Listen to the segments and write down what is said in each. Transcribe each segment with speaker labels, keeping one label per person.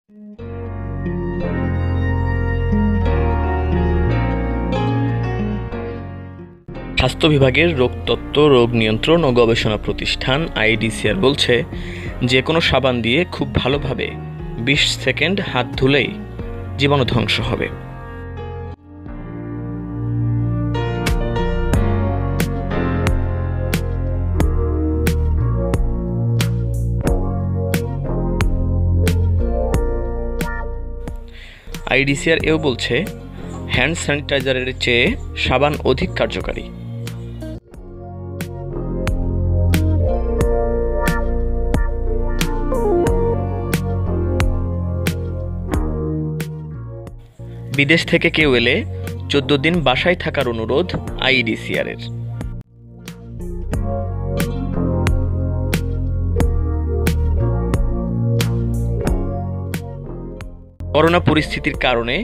Speaker 1: স্বাস্থ্য বিভাগের রোগতত্ত্ব, রোগ নিয়ন্ত্রণ ও গবেষণা প্রতিষ্ঠান আইডিসিআর বলছে, যে কোনো সাবান দিয়ে খুব ভালোভাবে 20 সেকেন্ড হাত ধুলেই জীবাণু ধ্বংস হবে। আইডিসিআর এও বলছে, হ্যান্ড স্যানিটাইজারের চেয়ে সাবান অধিক কার্যকারী। বিদেশ থেকে কেউ এলে 14 দিন বাসায় থাকার অনুরোধ আইডিসিআর-এর। করোনা পরিস্থিতির কারণে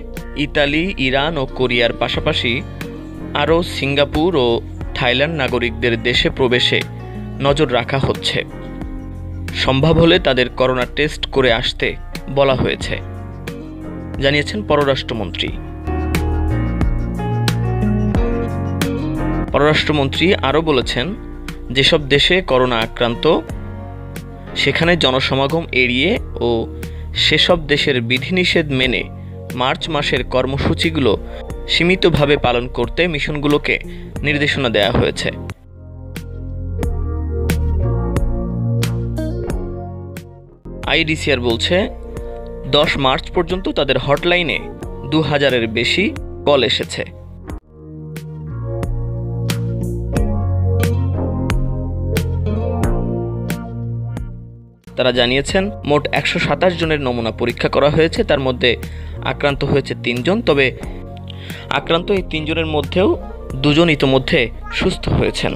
Speaker 1: ইতালি, ইরান ও কোরিয়ার পাশাপাশি আরও সিঙ্গাপুর ও থাইল্যান্ড নাগরিকদের দেশে প্রবেশে নজর রাখা হচ্ছে। সম্ভব হলে তাদের করোনা টেস্ট করে আসতে বলা হয়েছে, জানিয়েছেন পররাষ্ট্রমন্ত্রী। পররাষ্ট্রমন্ত্রী আরও বলেছেন, যেসব দেশে করোনা আক্রান্ত সেখানে জনসমাগম এড়িয়ে ও সেসব দেশের বিধিনিষেধ মেনে মার্চ মাসের কর্মসূচিগুলো সীমিতভাবে পালন করতে মিশনগুলোকে নির্দেশনা দেওয়া হয়েছে। আইডিসিআর বলছে, 10 মার্চ পর্যন্ত তাদের হটলাইনে 2000-এর বেশি কল এসেছে। তারা জানিয়েছেন, মোট 127 জনের নমুনা পরীক্ষা করা হয়েছে। তার মধ্যে আক্রান্ত হয়েছে 3 জন। তবে আক্রান্ত এই 3 জনের মধ্যেও 2 জন ইতোমধ্যে সুস্থ হয়েছেন।